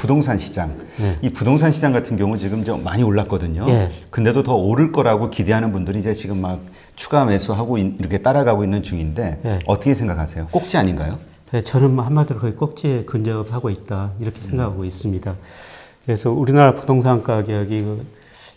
부동산 시장. 예. 이 부동산 시장 같은 경우 지금 좀 많이 올랐거든요. 예. 근데도 더 오를 거라고 기대하는 분들이 이제 지금 막 추가 매수하고 이렇게 따라가고 있는 중인데 예. 어떻게 생각하세요? 꼭지 아닌가요? 네, 저는 뭐 한마디로 거의 꼭지에 근접하고 있다 이렇게 생각하고 있습니다. 그래서 우리나라 부동산 가격이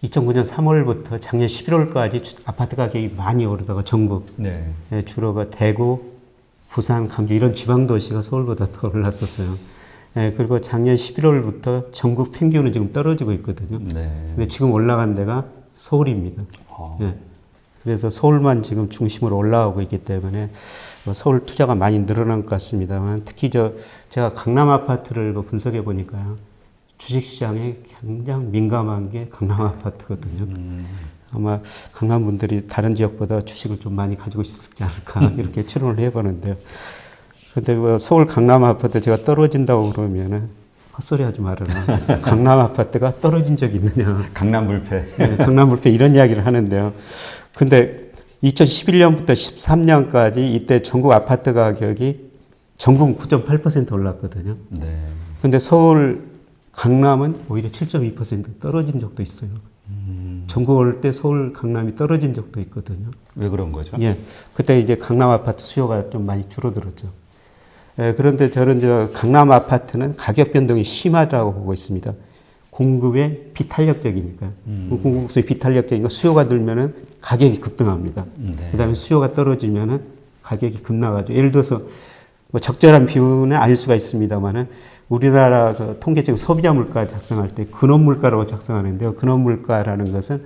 2009년 3월부터 작년 11월까지 아파트 가격이 많이 오르다가 전국 네. 주로가 대구, 부산, 강주 이런 지방 도시가 서울보다 더 올랐었어요. 그리고 작년 11월부터 전국 평균은 지금 떨어지고 있거든요. 네. 근데 지금 올라간 데가 서울입니다. 예. 그래서 서울만 지금 중심으로 올라가고 있기 때문에 서울 투자가 많이 늘어난 것 같습니다만 특히 제가 강남 아파트를 분석해 보니까요. 주식시장에 굉장히 민감한 게 강남 아파트거든요. 아마 강남 분들이 다른 지역보다 주식을 좀 많이 가지고 있지 않을까 이렇게 추론을 해보는데요. 근데 뭐 서울 강남 아파트 제가 떨어진다고 그러면은 헛소리 하지 말아라. 강남 아파트가 떨어진 적이 있느냐. 강남 불패. 네, 강남 불패 이런 이야기를 하는데요. 근데 2011년부터 13년까지 이때 전국 아파트 가격이 전국 9.8% 올랐거든요. 네. 근데 서울 강남은 오히려 7.2% 떨어진 적도 있어요. 전국 올 때 서울 강남이 떨어진 적도 있거든요. 왜 그런 거죠? 예. 그때 이제 강남 아파트 수요가 좀 많이 줄어들었죠. 그런데 저는 강남 아파트는 가격 변동이 심하다고 보고 있습니다. 공급에 비탄력적이니까요. 공급에 비탄력적이니까 수요가 늘면은 가격이 급등합니다. 네. 그 다음에 수요가 떨어지면은 가격이 급나가죠. 예를 들어서 뭐 적절한 비유는 아닐 수가 있습니다만은 우리나라 그 통계적 소비자 물가 작성할 때 근원 물가라고 작성하는데요. 근원 물가라는 것은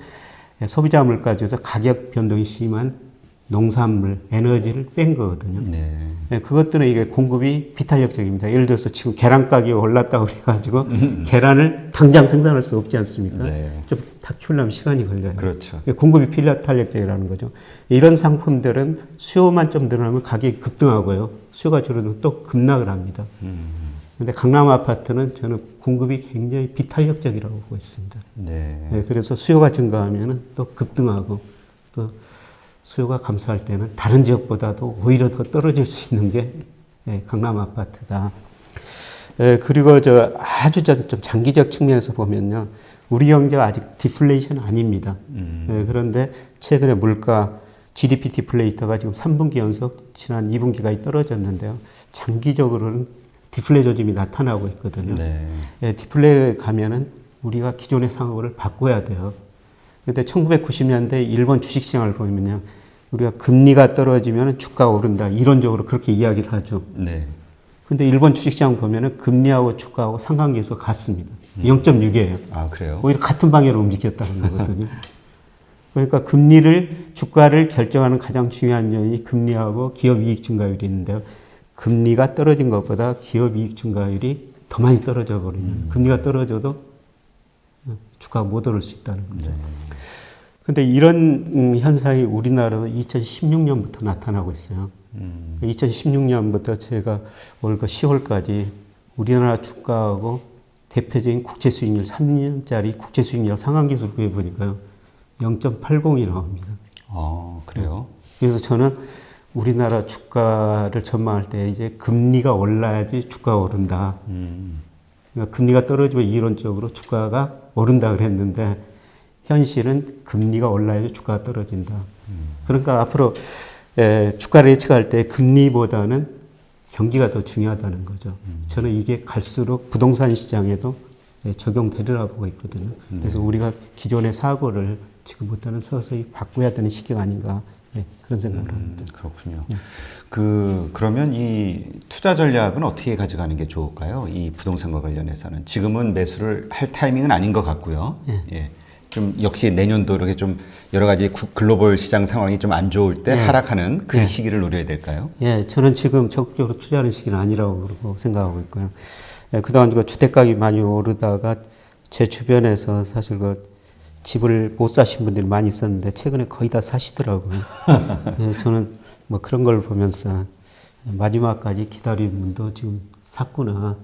소비자 물가 중에서 가격 변동이 심한 농산물, 에너지를 뺀 거거든요. 네. 그것들은 이게 공급이 비탄력적입니다. 예를 들어서 지금 계란 가격이 올랐다고 그래가지고 계란을 당장 생산할 수 없지 않습니까? 네. 좀 다 키우려면 시간이 걸려요. 그렇죠. 공급이 비탄력적이라는 거죠. 이런 상품들은 수요만 좀 늘어나면 가격이 급등하고요. 수요가 줄어들면 또 급락을 합니다. 근데 강남 아파트는 저는 공급이 굉장히 비탄력적이라고 보고 있습니다. 네. 그래서 수요가 증가하면 또 급등하고 또 수요가 감소할 때는 다른 지역보다도 오히려 더 떨어질 수 있는 게 강남 아파트다. 그리고 아주 좀 장기적 측면에서 보면요. 우리 경제가 아직 디플레이션 아닙니다. 그런데 최근에 물가 GDP 디플레이터가 지금 3분기 연속 지난 2분기가 떨어졌는데요. 장기적으로는 디플레 조짐이 나타나고 있거든요. 네. 디플레 가면은 우리가 기존의 상황을 바꿔야 돼요. 근데 1990년대 일본 주식시장을 보면요. 우리가 금리가 떨어지면 주가가 오른다. 이론적으로 그렇게 이야기를 하죠. 네. 근데 일본 주식시장 보면은 금리하고 주가하고 상관계에서 같습니다. 0.6이에요. 아, 그래요? 오히려 같은 방향으로 움직였다는 거거든요. 그러니까 주가를 결정하는 가장 중요한 요인이 금리하고 기업 이익 증가율이 있는데요. 금리가 떨어진 것보다 기업 이익 증가율이 더 많이 떨어져 버리면 금리가 떨어져도 주가가 못 오를 수 있다는 거죠. 근데 이런 현상이 우리나라도 2016년부터 나타나고 있어요. 2016년부터 제가 올 10월까지 우리나라 주가하고 대표적인 국채 수익률 3년짜리 국채 수익률 상한기술 구해보니까요. 0.80이 나옵니다. 아, 그래요? 그래서 저는 우리나라 주가를 전망할 때 이제 금리가 올라야지 주가가 오른다. 그러니까 금리가 떨어지면 이론적으로 주가가 오른다 그랬는데 현실은 금리가 올라야지 주가가 떨어진다. 그러니까 앞으로 주가를 예측할 때 금리보다는 경기가 더 중요하다는 거죠. 저는 이게 갈수록 부동산 시장에도 적용되리라고 보고 있거든요. 그래서 우리가 기존의 사고를 지금부터는 서서히 바꿔야 되는 시기가 아닌가 그런 생각을 합니다. 그렇군요. 그러면 이 투자 전략은 어떻게 가져가는 게 좋을까요? 이 부동산과 관련해서는 지금은 매수를 할 타이밍은 아닌 것 같고요. 예. 좀 역시 내년도 이렇게 좀 여러 가지 글로벌 시장 상황이 좀 안 좋을 때 하락하는 그 시기를 노려야 될까요? 예, 저는 지금 적극적으로 투자하는 시기는 아니라고 생각하고 있고요. 그동안 주택 가격이 많이 오르다가 제 주변에서 사실 집을 못 사신 분들이 많이 있었는데 최근에 거의 다 사시더라고요. 저는 뭐 그런 걸 보면서 마지막까지 기다리는 분도 지금 샀구나.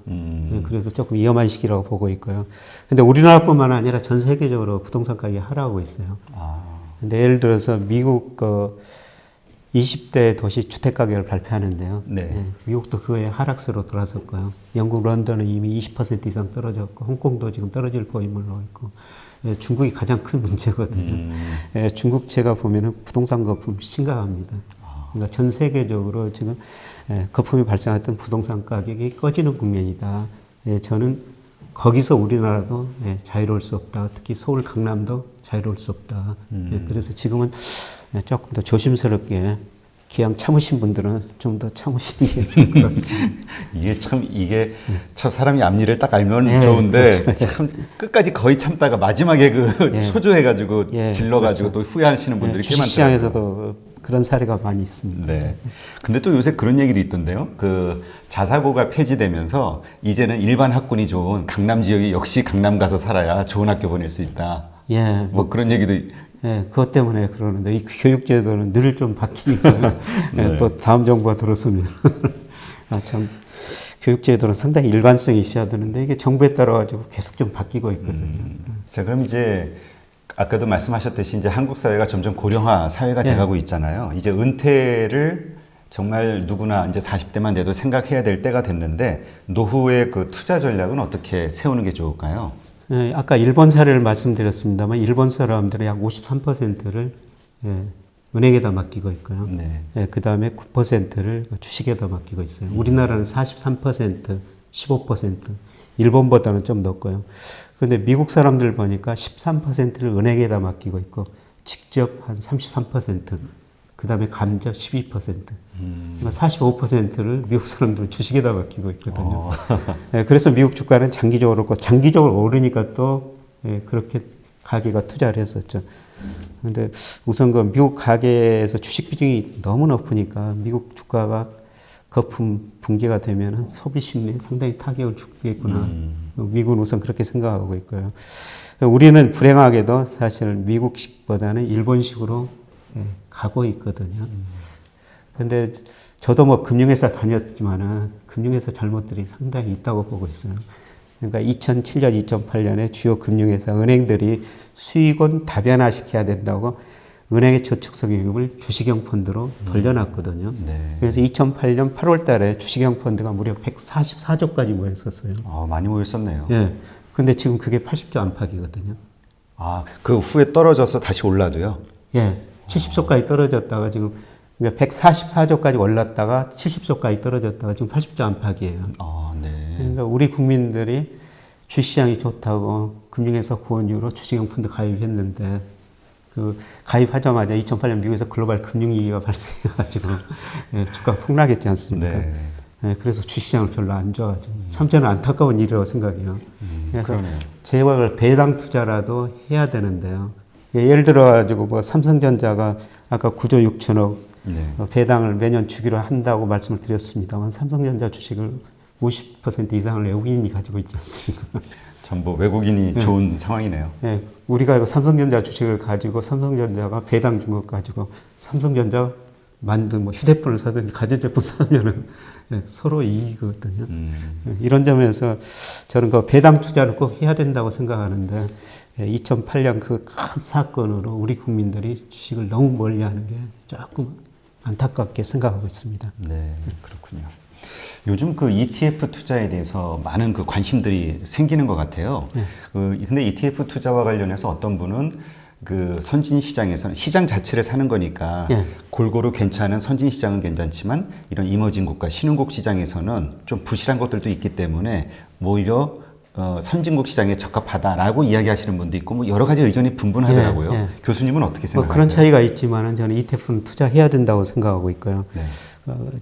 그래서 조금 위험한 시기라고 보고 있고요. 근데 우리나라뿐만 아니라 전 세계적으로 부동산 가격이 하락하고 있어요. 근데 예를 들어서 미국 20대 도시 주택 가격을 발표하는데요. 네. 예, 미국도 그에 하락세로 돌아섰고요. 영국 런던은 이미 20% 이상 떨어졌고, 홍콩도 지금 떨어질 보임을로 있고, 예, 중국이 가장 큰 문제거든요. 예, 중국 제가 보면은 부동산 거품 심각합니다. 그러니까 전 세계적으로 지금 거품이 발생했던 부동산 가격이 꺼지는 국면이다. 예, 저는 거기서 우리나라도 자유로울 수 없다. 특히 서울 강남도 자유로울 수 없다. 예, 그래서 지금은 조금 더 조심스럽게 기왕 참으신 분들은 좀 더 참으시는 게 좋을 것 같습니다. 이게 참 사람이 앞일을 딱 알면 좋은데 그렇죠. 참 끝까지 거의 참다가 마지막에 그 소조해가지고 질러가지고 그렇죠. 또 후회하시는 분들이 꽤 많더라고요. 주식시장에서도 그런 사례가 많이 있습니다. 네. 근데 또 요새 그런 얘기도 있던데요. 그 자사고가 폐지되면서 이제는 일반 학군이 좋은 강남 지역이 역시 강남 가서 살아야 좋은 학교 보낼 수 있다. 예, 뭐 그런 얘기도. 예, 그것 때문에 그러는데 이 교육제도는 늘 좀 바뀌니까 예, 또 다음 정부가 들어서면 참 교육제도는 상당히 일관성이 있어야 되는데 이게 정부에 따라 가지고 계속 좀 바뀌고 있거든요. 자, 그럼 이제 아까도 말씀하셨듯이 이제 한국 사회가 점점 고령화 사회가 돼가고 있잖아요. 이제 은퇴를 정말 누구나 이제 40대만 돼도 생각해야 될 때가 됐는데 노후의 그 투자 전략은 어떻게 세우는 게 좋을까요? 예, 아까 일본 사례를 말씀드렸습니다만 일본 사람들의 약 53%를 은행에다 맡기고 있고요. 네. 예, 그 다음에 9%를 주식에다 맡기고 있어요. 우리나라는 43%, 15%, 일본보다는 좀 높고요. 근데 미국 사람들 보니까 13%를 은행에다 맡기고 있고, 직접 한 33%, 그 다음에 감자 12%, 그러니까 45%를 미국 사람들은 주식에다 맡기고 있거든요. 예, 그래서 미국 주가는 장기적으로 오르고, 장기적으로 오르니까 또 그렇게 가게가 투자를 했었죠. 근데 우선 그 미국 가게에서 주식 비중이 너무 높으니까 미국 주가가 거품 붕괴가 되면 소비 심리에 상당히 타격을 주겠구나. 미국은 우선 그렇게 생각하고 있고요. 우리는 불행하게도 사실 미국식보다는 일본식으로 가고 있거든요. 근데 저도 뭐 금융회사 다녔지만은 금융회사 잘못들이 상당히 있다고 보고 있어요. 그러니까 2007년, 2008년에 주요 금융회사, 은행들이 수익은 다변화시켜야 된다고 은행의 저축성금을 주식형 펀드로 돌려놨거든요. 네. 그래서 2008년 8월 달에 주식형 펀드가 무려 144조까지 모였었어요. 많이 모였었네요. 예. 근데 지금 그게 80조 안팎이거든요. 아, 그 후에 떨어져서 다시 올라도요? 예. 70조까지 떨어졌다가 지금 144조까지 올랐다가 70조까지 떨어졌다가 지금 80조 안팎이에요. 아, 네. 그러니까 우리 국민들이 주시장이 좋다고 금융회사 후원료로 주식형 펀드 가입했는데 그 가입하자마자 2008년 미국에서 글로벌 금융위기가 발생해가지고 주가가 폭락했지 않습니까? 네. 그래서 주시장을 별로 안 좋아하죠. 참 저는 안타까운 일이라고 생각해요. 그래서 그러네요. 제발 배당 투자라도 해야 되는데요. 예를 들어가지고 뭐 삼성전자가 아까 9조 6천억 네. 배당을 매년 주기로 한다고 말씀을 드렸습니다만 삼성전자 주식을 50% 이상을 외국인이 가지고 있지 않습니까? 전부 외국인이 좋은 상황이네요. 예, 우리가 이거 삼성전자 주식을 가지고 삼성전자가 배당 준 것 가지고 삼성전자 만든 뭐 휴대폰을 사든 가전제품 사면은 서로 이익이거든요. 이런 점에서 저는 그 배당 투자를 꼭 해야 된다고 생각하는데 2008년 그 큰 사건으로 우리 국민들이 주식을 너무 멀리하는 게 조금 안타깝게 생각하고 있습니다. 네, 그렇군요. 요즘 그 ETF 투자에 대해서 많은 그 관심들이 생기는 것 같아요. 근데 ETF 투자와 관련해서 어떤 분은 그 선진 시장에서는 시장 자체를 사는 거니까 골고루 괜찮은 선진 시장은 괜찮지만 이런 이머징 국가, 신흥국 시장에서는 좀 부실한 것들도 있기 때문에 오히려 선진국 시장에 적합하다라고 이야기하시는 분도 있고 뭐 여러 가지 의견이 분분하더라고요. 교수님은 어떻게 생각하세요? 뭐 그런 차이가 있지만은 저는 ETF는 투자해야 된다고 생각하고 있고요. 네.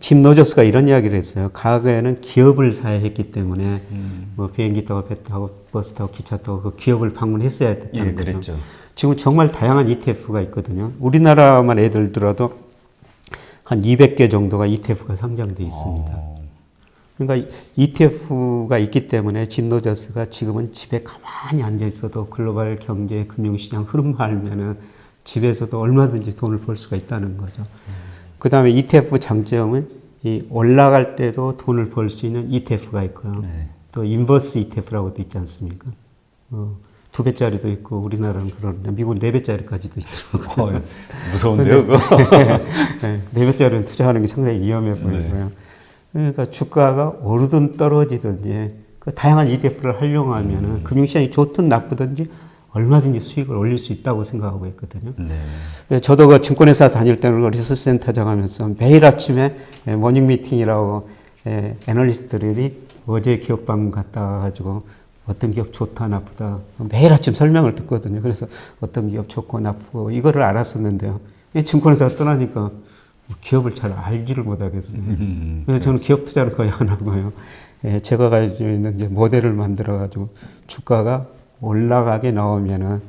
짐 노저스가 이런 이야기를 했어요. 과거에는 기업을 사야 했기 때문에 뭐 비행기 타고 배 타고 버스 타고 기차 타고 그 기업을 방문했어야 됐다는 예, 거죠. 그랬죠. 지금 정말 다양한 ETF가 있거든요. 우리나라만 예를 들어도 한 200개 정도가 ETF가 상장돼 있습니다. 그러니까 ETF가 있기 때문에 짐 노저스가 지금은 집에 가만히 앉아 있어도 글로벌 경제 금융시장 흐름만 알면은 집에서도 얼마든지 돈을 벌 수가 있다는 거죠. 그 다음에 ETF 장점은 이 올라갈 때도 돈을 벌 수 있는 ETF가 있고요. 또 인버스 ETF라고도 있지 않습니까? 2배짜리도 있고 우리나라는 그러는데 미국은 4배짜리까지도 있더라고요. 무서운데요, 그거? 네, 4배짜리는 투자하는 게 상당히 위험해 보이고요. 그러니까 주가가 오르든 떨어지든지 그 다양한 ETF를 활용하면은 금융시장이 좋든 나쁘든지 얼마든지 수익을 올릴 수 있다고 생각하고 있거든요. 네. 저도 그 증권회사 다닐 때는 리서치센터장 하면서 매일 아침에 모닝 미팅이라고 애널리스트들이 어제 기업방 갔다 와가지고 어떤 기업 좋다 나쁘다 매일 아침 설명을 듣거든요. 그래서 어떤 기업 좋고 나쁘고 이거를 알았었는데요. 증권회사 떠나니까 기업을 잘 알지를 못하겠어요. 그래서 저는 기업 투자를 거의 안 하고요. 제가 가지고 있는 이제 모델을 만들어가지고 주가가 올라가게 나오면은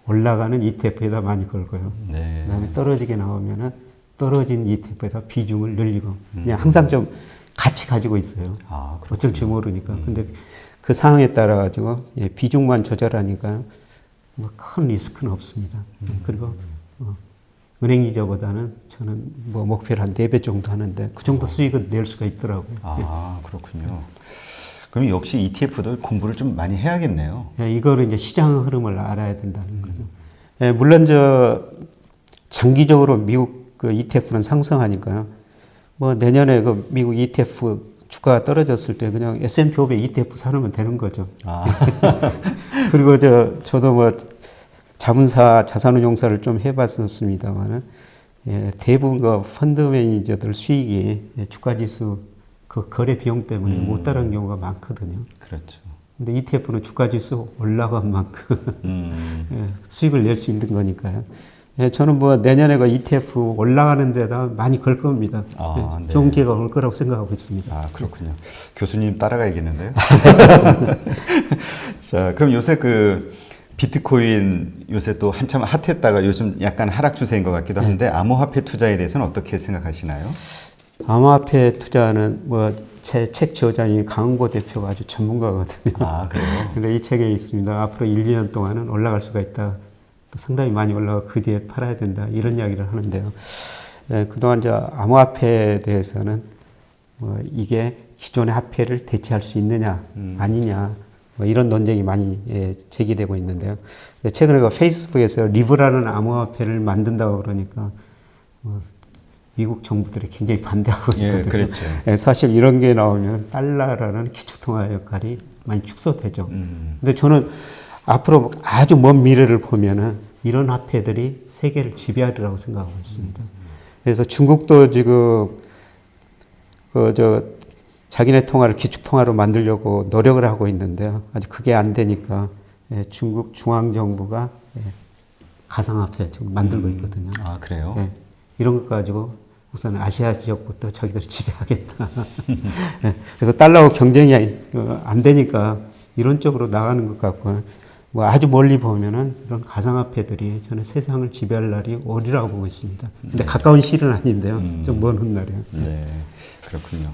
올라가는 ETF에다 많이 걸고요. 네. 그다음에 떨어지게 나오면은 떨어진 ETF에다 비중을 늘리고 그냥 항상 좀 같이 가지고 있어요. 아, 어쩔지 모르니까. 근데 그 상황에 따라 가지고 비중만 조절하니까 뭐 큰 리스크는 없습니다. 그리고 은행 이자보다는 저는 뭐 목표를 한 4배 정도 하는데 그 정도 수익은 낼 수가 있더라고요. 아, 그렇군요. 그럼 역시 ETF도 공부를 좀 많이 해야겠네요. 이거를 이제 시장 흐름을 알아야 된다는 거죠. 물론 장기적으로 미국 그 ETF는 상승하니까요. 뭐 내년에 그 미국 ETF 주가가 떨어졌을 때 그냥 S&P 500 ETF 사놓으면 되는 거죠. 아. 그리고 저도 뭐 자문사, 자산운용사를 좀 해봤었습니다만은 대부분 그 펀드 매니저들 수익이 주가지수 그 거래 비용 때문에 못 따르는 경우가 많거든요. 그렇죠. 근데 ETF는 주가지수 올라간 만큼 수익을 낼 수 있는 거니까요. 저는 뭐 내년에 그 ETF 올라가는 데다 많이 걸 겁니다. 아, 네. 좋은 기회가 올 거라고 생각하고 있습니다. 아, 그렇군요. 교수님 따라가야겠는데요. 자, 그럼 요새 그 비트코인 요새 또 한참 핫했다가 요즘 약간 하락 추세인 것 같기도 한데 암호화폐 투자에 대해서는 어떻게 생각하시나요? 암호화폐 투자는 뭐 제 책 저자인 강은보 대표가 아주 전문가거든요. 아, 그래요? 근데 이 책에 있습니다. 앞으로 1, 2년 동안은 올라갈 수가 있다. 또 상당히 많이 올라가 그 뒤에 팔아야 된다. 이런 이야기를 하는데요. 그동안 암호화폐에 대해서는 뭐 이게 기존의 화폐를 대체할 수 있느냐, 아니냐, 뭐 이런 논쟁이 많이 제기되고 있는데요. 최근에 그 페이스북에서 리브라는 암호화폐를 만든다고 그러니까 미국 정부들이 굉장히 반대하고 있거든요. 예, 그랬죠. 사실 이런 게 나오면 달러라는 기축통화 역할이 많이 축소되죠. 근데 저는 앞으로 아주 먼 미래를 보면은 이런 화폐들이 세계를 지배하리라고 생각하고 있습니다. 그래서 중국도 지금 자기네 통화를 기축통화로 만들려고 노력을 하고 있는데요. 아직 그게 안 되니까 중국 중앙정부가 가상화폐 지금 만들고 있거든요. 아, 그래요? 이런 것 가지고 우선 아시아 지역부터 자기들이 지배하겠다. 그래서 달러하고 경쟁이 안 되니까 이런 쪽으로 나가는 것 같고, 뭐 아주 멀리 보면은 이런 가상화폐들이 저는 세상을 지배할 날이 오리라고 보고 있습니다. 근데 가까운 시일은 아닌데요. 좀 먼 훗날이요. 네, 그렇군요.